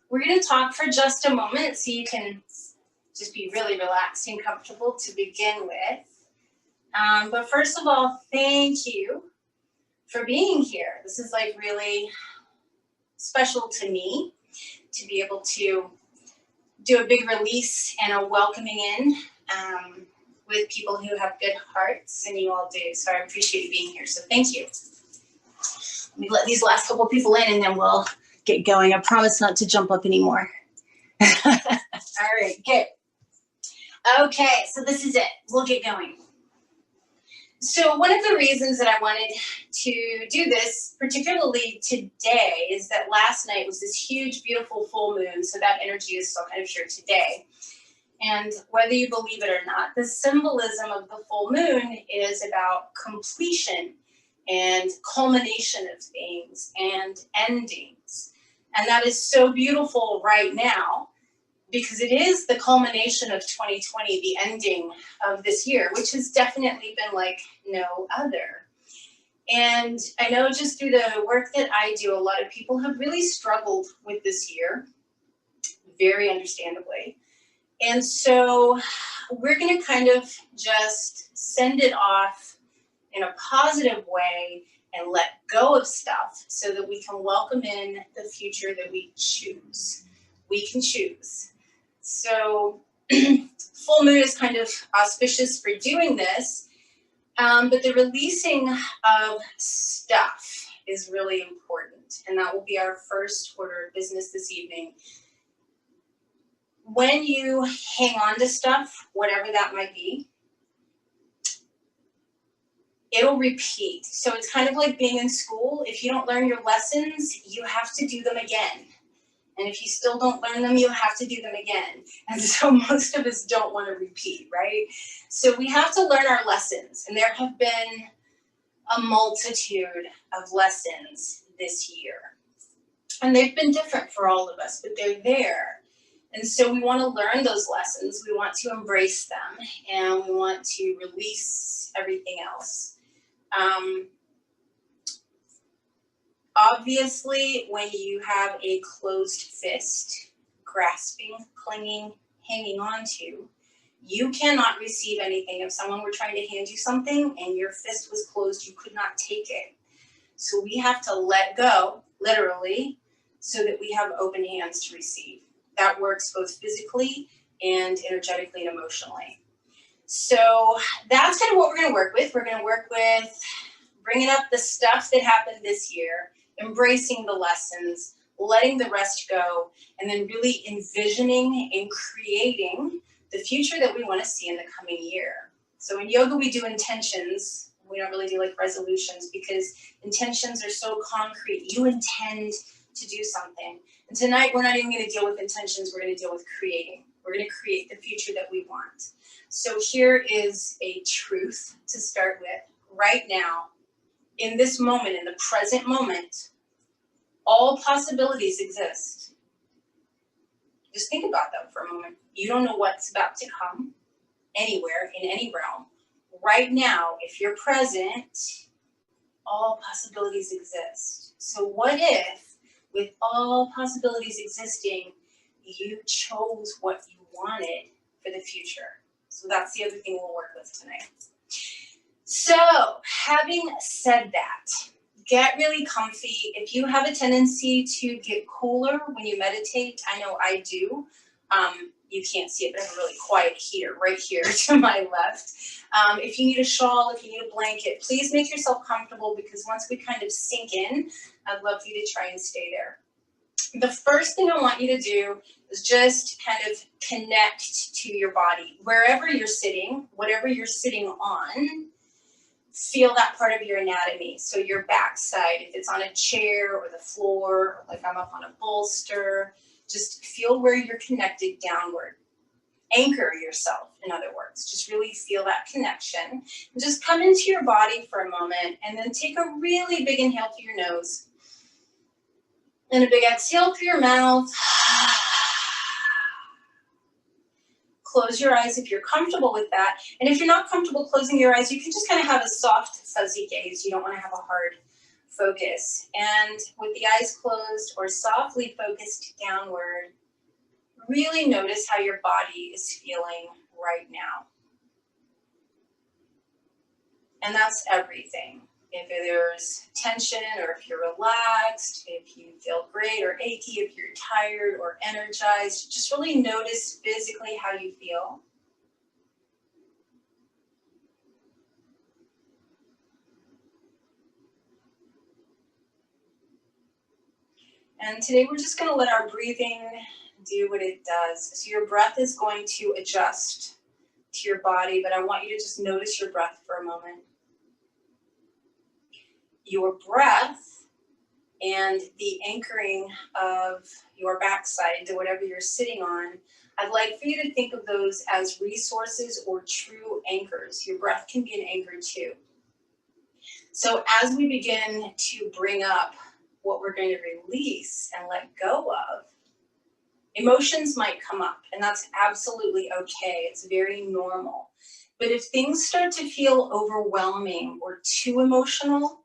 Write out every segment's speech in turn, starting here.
We're going to talk for just a moment so you can just be really relaxed and comfortable to begin with. But first of all, thank you for being here. This is like really special to me to be able to do a big release and a welcoming in with people who have good hearts, and you all do. So I appreciate you being here. So thank you. Let me let these last couple people in and then we'll get going. I promise not to jump up anymore. All right, good. Okay, so this is it. We'll get going. So one of the reasons that I wanted to do this, particularly today, is that last night was this huge, beautiful full moon. So that energy is still kind of here today. And whether you believe it or not, the symbolism of the full moon is about completion and culmination of things and endings. And that is so beautiful right now because it is the culmination of 2020, the ending of this year, which has definitely been like no other. And I know just through the work that I do, a lot of people have really struggled with this year, very understandably. And so we're going to kind of just send it off in a positive way and let go of stuff so that we can welcome in the future that we choose. We can choose. So full moon is kind of auspicious for doing this, but the releasing of stuff is really important, and that will be our first order of business this evening. When you hang on to stuff, whatever that might be, it'll repeat. So it's kind of like being in school. If you don't learn your lessons, you have to do them again. And if you still don't learn them, you'll have to do them again. And so most of us don't want to repeat, right? So we have to learn our lessons. And there have been a multitude of lessons this year. And they've been different for all of us, but they're there. And so we want to learn those lessons. We want to embrace them. And we want to release everything else. Obviously, when you have a closed fist, grasping, clinging, hanging on to, you cannot receive anything. If someone were trying to hand you something and your fist was closed, you could not take it. So we have to let go, literally, so that we have open hands to receive. That works both physically and energetically and emotionally. So that's kind of what we're going to work with. We're going to work with bringing up the stuff that happened this year, embracing the lessons, letting the rest go, and then really envisioning and creating the future that we want to see in the coming year. So in yoga, we do intentions. We don't really do like resolutions because intentions are so concrete. You intend to do something. And tonight, we're not even going to deal with intentions. We're going to deal with creating. We're going to create the future that we want. So here is a truth to start with. Right now, in this moment, in the present moment, all possibilities exist. Just think about that for a moment. You don't know what's about to come anywhere in any realm. Right now, if you're present, all possibilities exist. So what if, with all possibilities existing, you chose what you wanted for the future? So that's the other thing we'll work with tonight. So, having said that, get really comfy. If you have a tendency to get cooler when you meditate, I know I do. You can't see it, but I have a really quiet heater right here to my left. If you need a shawl, if you need a blanket, please make yourself comfortable because once we kind of sink in, I'd love for you to try and stay there. The first thing I want you to do is just kind of connect to your body. Wherever you're sitting, whatever you're sitting on, feel that part of your anatomy. So your backside, if it's on a chair or the floor, like I'm up on a bolster, just feel where you're connected downward. Anchor yourself, in other words. Just really feel that connection. And just come into your body for a moment and then take a really big inhale through your nose. And a big exhale through your mouth. Close your eyes if you're comfortable with that. And if you're not comfortable closing your eyes, you can just kind of have a soft, fuzzy gaze. You don't want to have a hard, focus. And with the eyes closed or softly focused downward, really notice how your body is feeling right now. And that's everything. If there's tension or if you're relaxed, if you feel great or achy, if you're tired or energized, just really notice physically how you feel. And today we're just going to let our breathing do what it does. So your breath is going to adjust to your body, but I want you to just notice your breath for a moment. Your breath and the anchoring of your backside to whatever you're sitting on, I'd like for you to think of those as resources or true anchors. Your breath can be an anchor too. So as we begin to bring up what we're going to release and let go of, emotions might come up, and that's absolutely okay. It's very normal. But if things start to feel overwhelming or too emotional,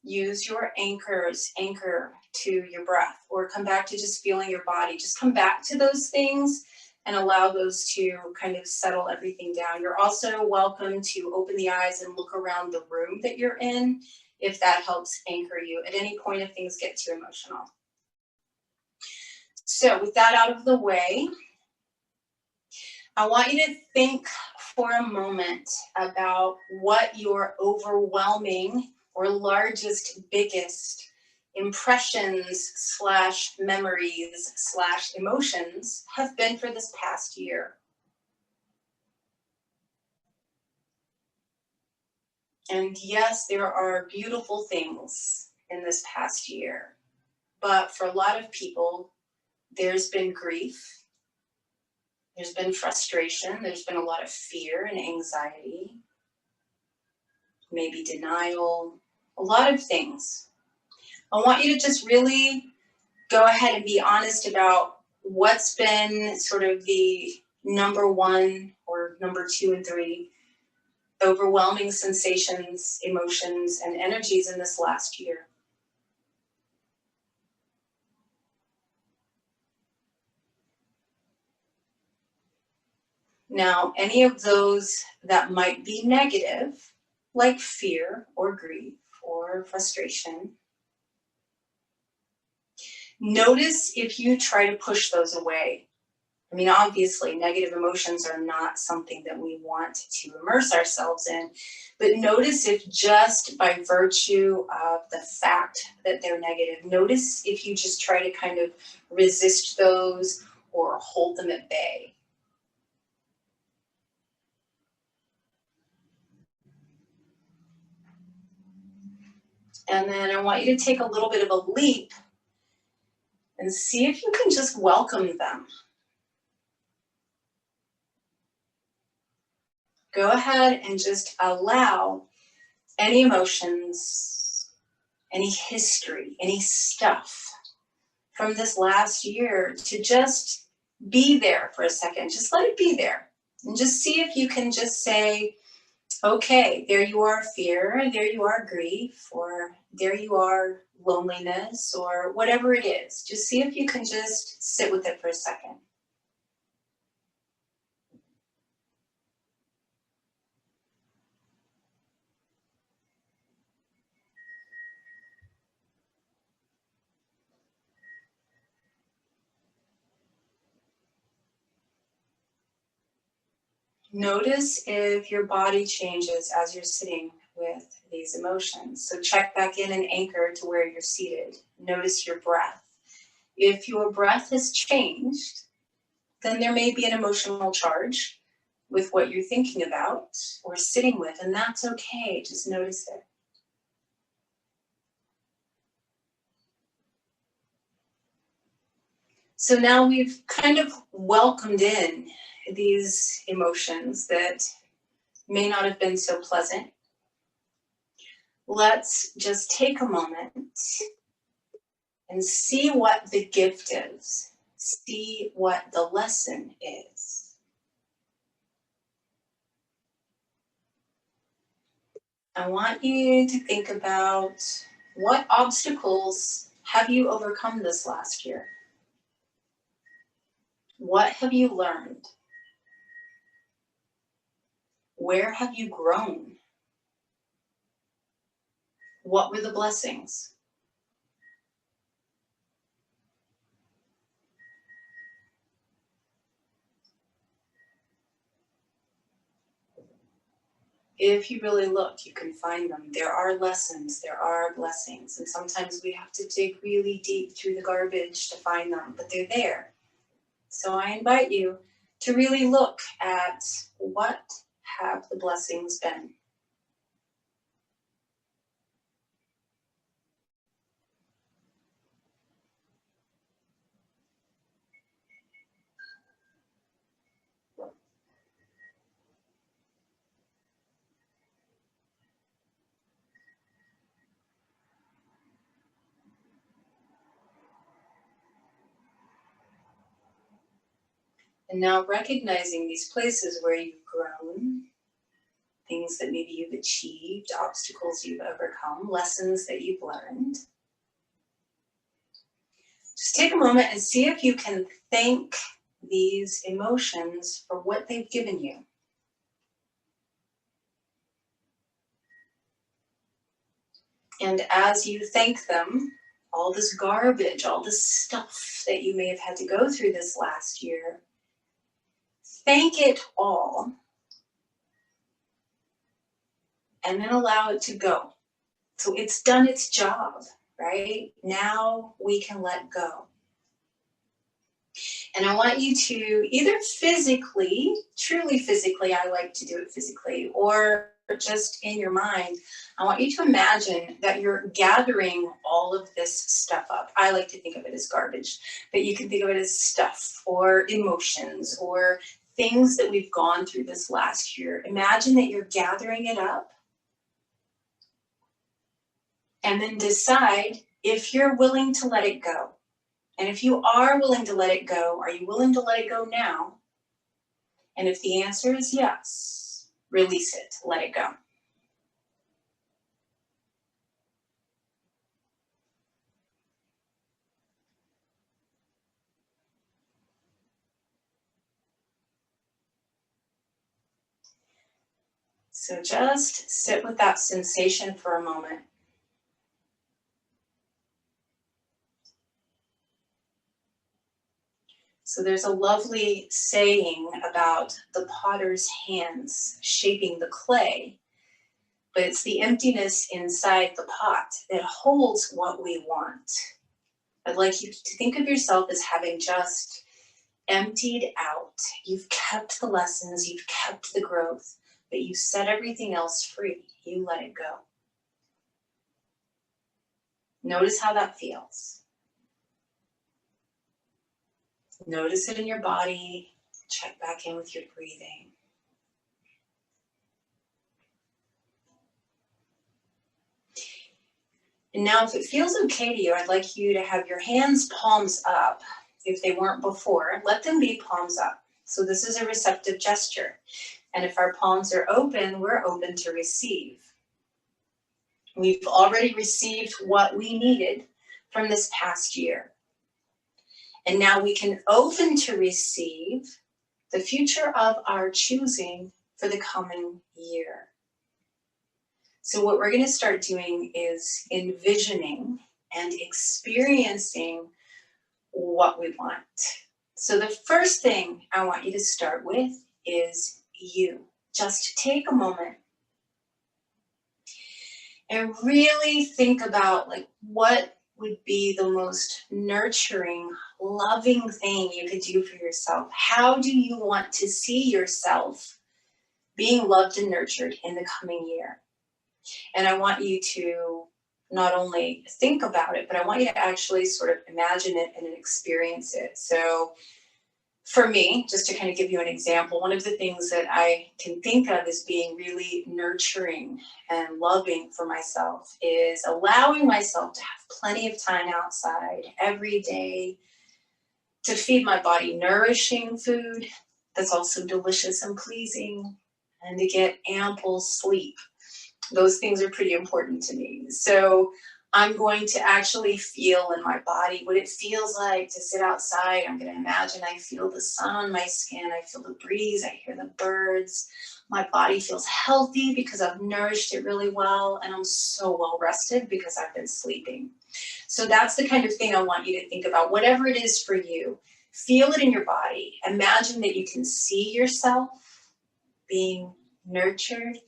use your anchor to your breath, or come back to just feeling your body. Just come back to those things and allow those to kind of settle everything down. You're also welcome to open the eyes and look around the room that you're in if that helps anchor you at any point if things get too emotional. So with that out of the way, I want you to think for a moment about what your overwhelming or largest, biggest impressions / memories / emotions have been for this past year. And yes, there are beautiful things in this past year, but for a lot of people, there's been grief, there's been frustration, there's been a lot of fear and anxiety, maybe denial, a lot of things. I want you to just really go ahead and be honest about what's been sort of the number one or number 2 and 3 overwhelming sensations, emotions, and energies in this last year. Now, any of those that might be negative, like fear or grief or frustration, notice if you try to push those away. I mean, obviously, negative emotions are not something that we want to immerse ourselves in, but notice if just by virtue of the fact that they're negative, notice if you just try to kind of resist those or hold them at bay. And then I want you to take a little bit of a leap and see if you can just welcome them. Go ahead and just allow any emotions, any history, any stuff from this last year to just be there for a second. Just let it be there. And just see if you can just say, okay, there you are, fear, there you are, grief, or there you are, loneliness, or whatever it is. Just see if you can just sit with it for a second. Notice if your body changes as you're sitting with these emotions. So check back in and anchor to where you're seated. Notice your breath. If your breath has changed, then there may be an emotional charge with what you're thinking about or sitting with, and that's okay. Just notice it. So now we've kind of welcomed in these emotions that may not have been so pleasant. Let's just take a moment and see what the gift is. See what the lesson is. I want you to think about What obstacles have you overcome this last year? What have you learned? Where have you grown? What were the blessings? If you really look, you can find them. There are lessons, there are blessings, and sometimes we have to dig really deep through the garbage to find them, but they're there. So I invite you to really look at what have the blessings been. And now recognizing these places where you've grown, things that maybe you've achieved, obstacles you've overcome, lessons that you've learned. Just take a moment and see if you can thank these emotions for what they've given you. And as you thank them, all this garbage, all this stuff that you may have had to go through this last year, thank it all and then allow it to go. So it's done its job, right? Now we can let go. And I want you to either physically, truly physically, I like to do it physically, or just in your mind, I want you to imagine that you're gathering all of this stuff up. I like to think of it as garbage, but you can think of it as stuff or emotions or things that we've gone through this last year. Imagine that you're gathering it up and then decide if you're willing to let it go. And if you are willing to let it go, are you willing to let it go now? And if the answer is yes, release it, let it go. So just sit with that sensation for a moment. So there's a lovely saying about the potter's hands shaping the clay, but it's the emptiness inside the pot that holds what we want. I'd like you to think of yourself as having just emptied out. You've kept the lessons, you've kept the growth, but you set everything else free. You let it go. Notice how that feels. Notice it in your body. Check back in with your breathing. And now if it feels okay to you, I'd like you to have your hands palms up. If they weren't before, let them be palms up. So this is a receptive gesture. And if our palms are open, we're open to receive. We've already received what we needed from this past year. And now we can open to receive the future of our choosing for the coming year. So what we're going to start doing is envisioning and experiencing what we want. So the first thing I want you to start with is you. Just take a moment and really think about like what would be the most nurturing, loving thing you could do for yourself. How do you want to see yourself being loved and nurtured in the coming year? And I want you to not only think about it, but I want you to actually sort of imagine it and experience it. So for me, just to kind of give you an example, one of the things that I can think of as being really nurturing and loving for myself is allowing myself to have plenty of time outside every day to feed my body nourishing food that's also delicious and pleasing, and to get ample sleep. Those things are pretty important to me. So I'm going to actually feel in my body what it feels like to sit outside. I'm going to imagine I feel the sun on my skin. I feel the breeze. I hear the birds. My body feels healthy because I've nourished it really well. And I'm so well rested because I've been sleeping. So that's the kind of thing I want you to think about. Whatever it is for you, feel it in your body. Imagine that you can see yourself being nurtured.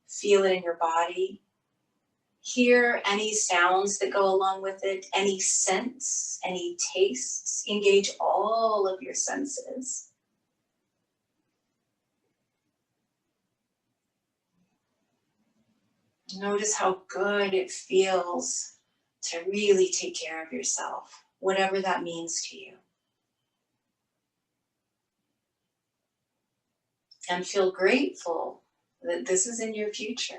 Feel it in your body. Hear any sounds that go along with it, any scents, any tastes. Engage all of your senses. Notice how good it feels to really take care of yourself, whatever that means to you. And feel grateful that this is in your future.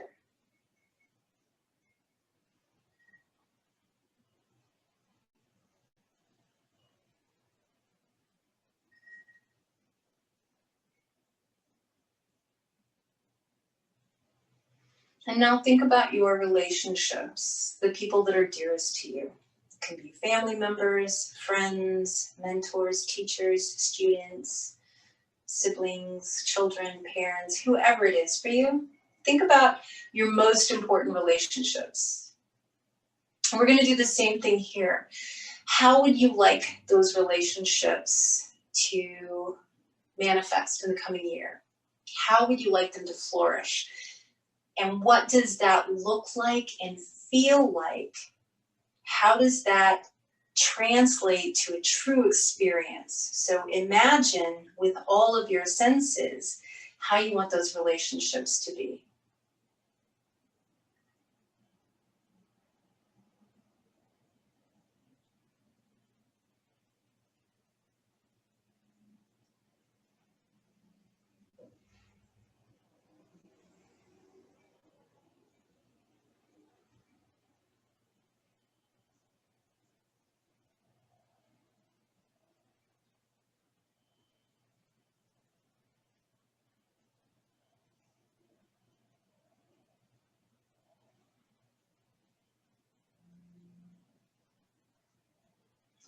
And now think about your relationships, the people that are dearest to you. It can be family members, friends, mentors, teachers, students, siblings, children, parents, whoever it is for you. Think about your most important relationships. And we're going to do the same thing here. How would you like those relationships to manifest in the coming year? How would you like them to flourish? And what does that look like and feel like? How does that translate to a true experience? So imagine with all of your senses how you want those relationships to be.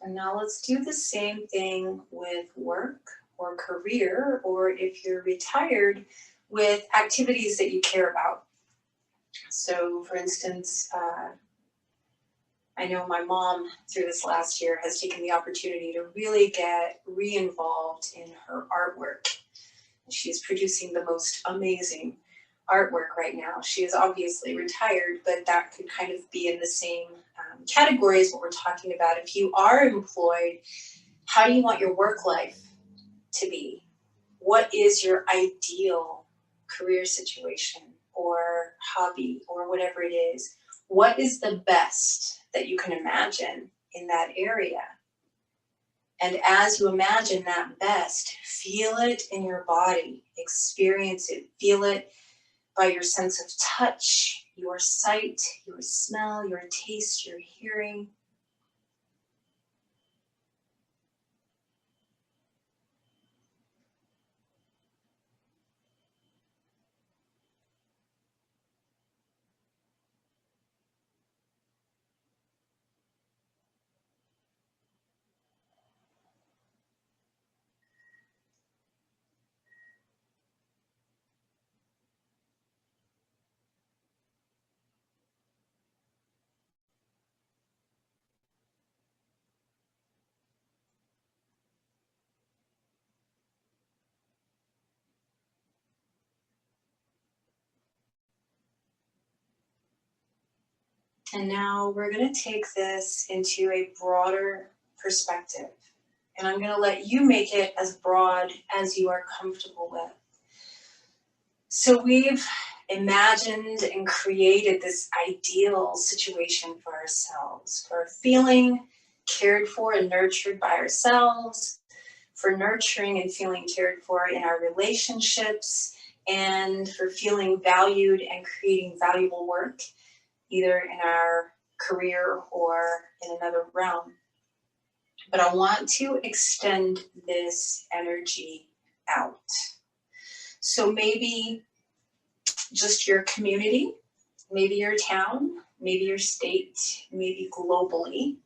And now let's do the same thing with work or career, or if you're retired, with activities that you care about. So, for instance, I know my mom through this last year has taken the opportunity to really get re-involved in her artwork. She's producing the most amazing artwork right now. She is obviously retired, but that could kind of be in the same category as what we're talking about. If you are employed, how do you want your work life to be? What is your ideal career situation or hobby or whatever it is? What is the best that you can imagine in that area? And as you imagine that best, feel it in your body, experience it, feel it by your sense of touch, your sight, your smell, your taste, your hearing. And now we're going to take this into a broader perspective. And I'm going to let you make it as broad as you are comfortable with. So we've imagined and created this ideal situation for ourselves, for feeling cared for and nurtured by ourselves, for nurturing and feeling cared for in our relationships, and for feeling valued and creating valuable work, either in our career or in another realm. But I want to extend this energy out. So maybe just your community, maybe your town, maybe your state, maybe globally.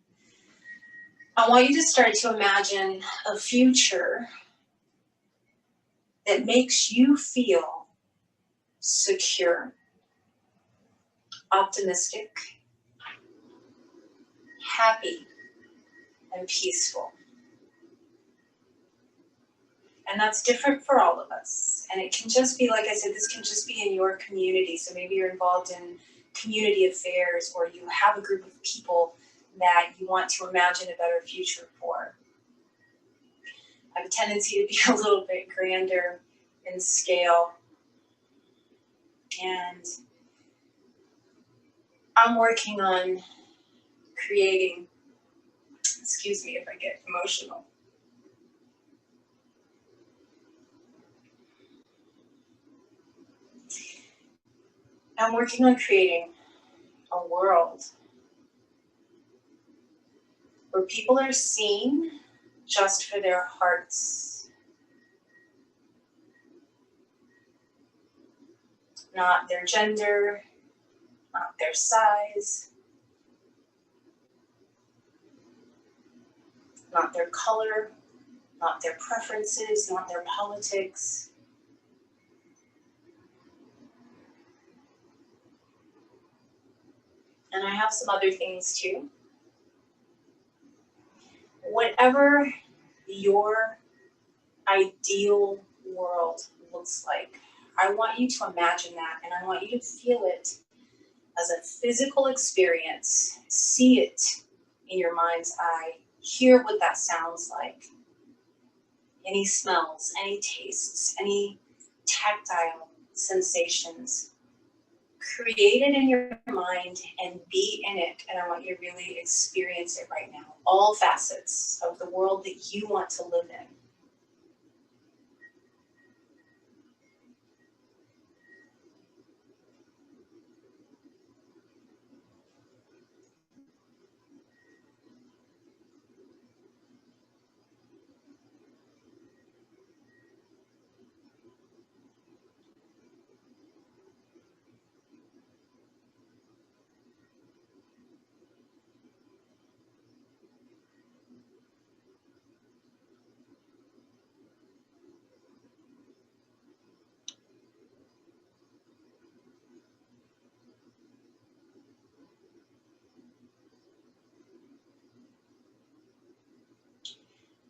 I want you to start to imagine a future that makes you feel secure, optimistic, happy, and peaceful. And that's different for all of us. And it can just be, like I said, this can just be in your community. So maybe you're involved in community affairs, or you have a group of people that you want to imagine a better future for. I have a tendency to be a little bit grander in scale. And I'm working on creating, excuse me if I get emotional, I'm working on creating a world where people are seen just for their hearts, not their gender, not their size, not their color, not their preferences, not their politics. And I have some other things too. Whatever your ideal world looks like, I want you to imagine that, and I want you to feel it as a physical experience. See it in your mind's eye. Hear what that sounds like. Any smells, any tastes, any tactile sensations. Create it in your mind and be in it. And I want you to really experience it right now. All facets of the world that you want to live in.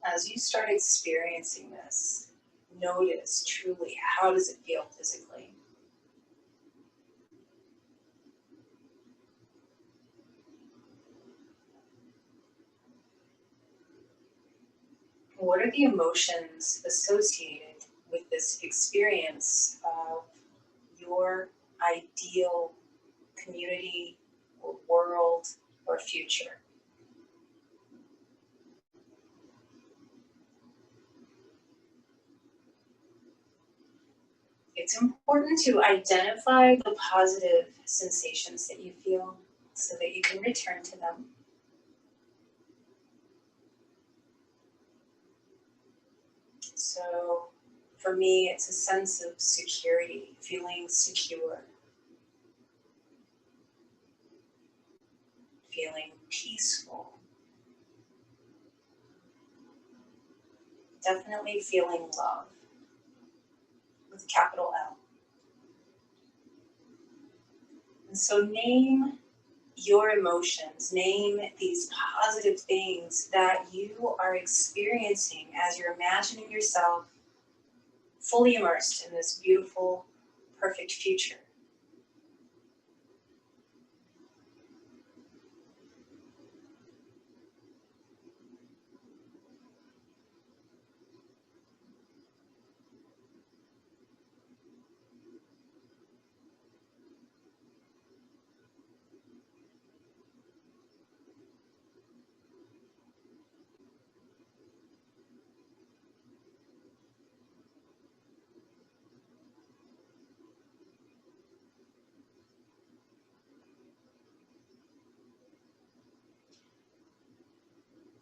As you start experiencing this, notice truly, how does it feel physically? What are the emotions associated with this experience of your ideal community or world or future? It's important to identify the positive sensations that you feel so that you can return to them. So for me, it's a sense of security, feeling secure, feeling peaceful, definitely feeling love with capital L. And so name your emotions, name these positive things that you are experiencing as you're imagining yourself fully immersed in this beautiful, perfect future.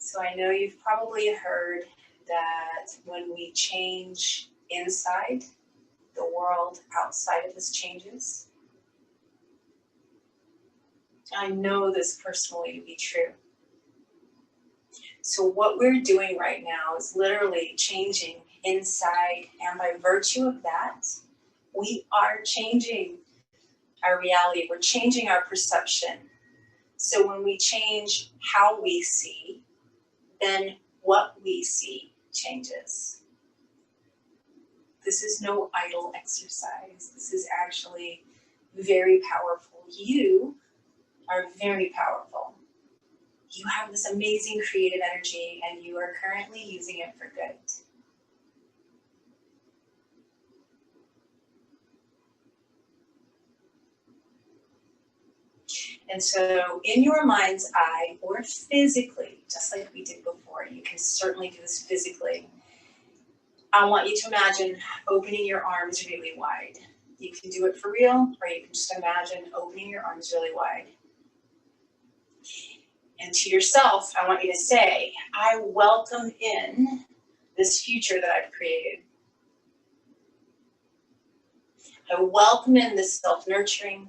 So I know you've probably heard that when we change inside, the world outside of us changes. I know this personally to be true. So what we're doing right now is literally changing inside, and by virtue of that, we are changing our reality. We're changing our perception. So when we change how we see, then what we see changes. This is no idle exercise. This is actually very powerful. You are very powerful. You have this amazing creative energy and you are currently using it for good. And so in your mind's eye or physically, just like we did before, you can certainly do this physically. I want you to imagine opening your arms really wide. You can do it for real, or you can just imagine opening your arms really wide. And to yourself, I want you to say, I welcome in this future that I've created. I welcome in this self-nurturing.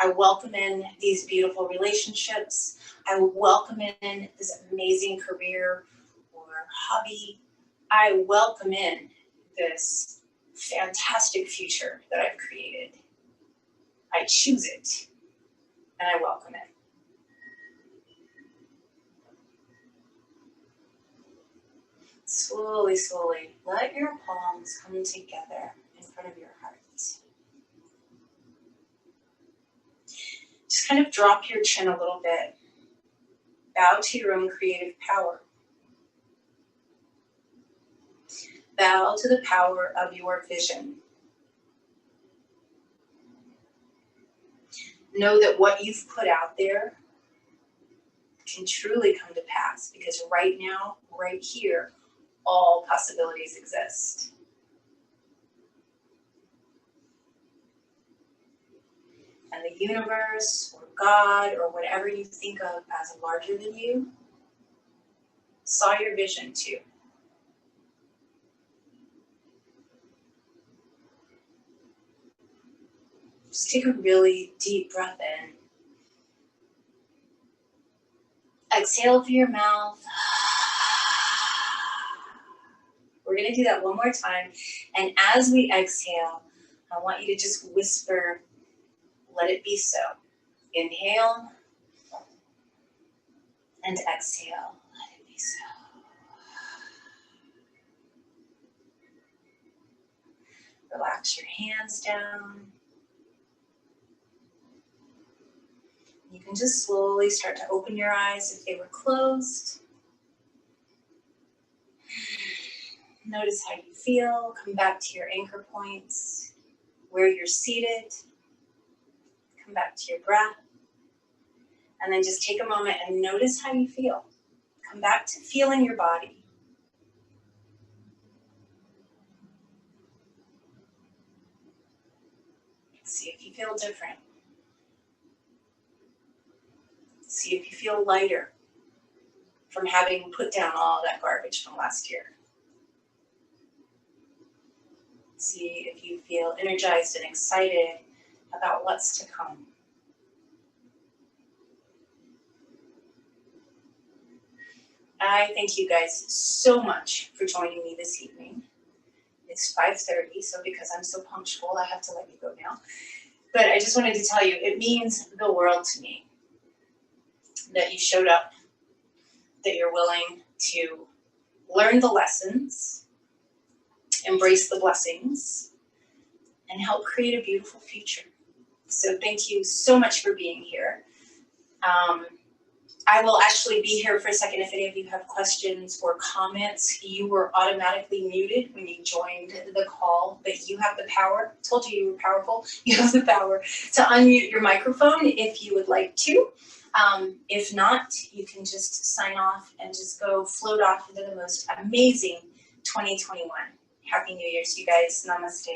I welcome in these beautiful relationships. I welcome in this amazing career or hobby. I welcome in this fantastic future that I've created. I choose it and I welcome it. Slowly, slowly, let your palms come together in front of your heart. Just kind of drop your chin a little bit. Bow to your own creative power. Bow to the power of your vision. Know that what you've put out there can truly come to pass, because right now, right here, all possibilities exist. And the universe or God or whatever you think of as larger than you saw your vision too. Just take a really deep breath in. Exhale through your mouth. We're going to do that one more time. And as we exhale, I want you to just whisper, let it be so. Inhale and exhale. Let it be so. Relax your hands down. You can just slowly start to open your eyes if they were closed. Notice how you feel. Come back to your anchor points, where you're seated. Come back to your breath. And then just take a moment and notice how you feel. Come back to feeling your body. See if you feel different. See if you feel lighter from having put down all that garbage from last year. See if you feel energized and excited about what's to come. I thank you guys so much for joining me this evening. It's 5:30, so because I'm so punctual, I have to let you go now. But I just wanted to tell you, it means the world to me that you showed up, that you're willing to learn the lessons, embrace the blessings, and help create a beautiful future. So thank you so much for being here. I will actually be here for a second if any of you have questions or comments. You were automatically muted when you joined the call, but you have the power. I told you you were powerful. You have the power to unmute your microphone if you would like to. If not, you can just sign off and just go float off into the most amazing 2021. Happy New Year to you guys. Namaste.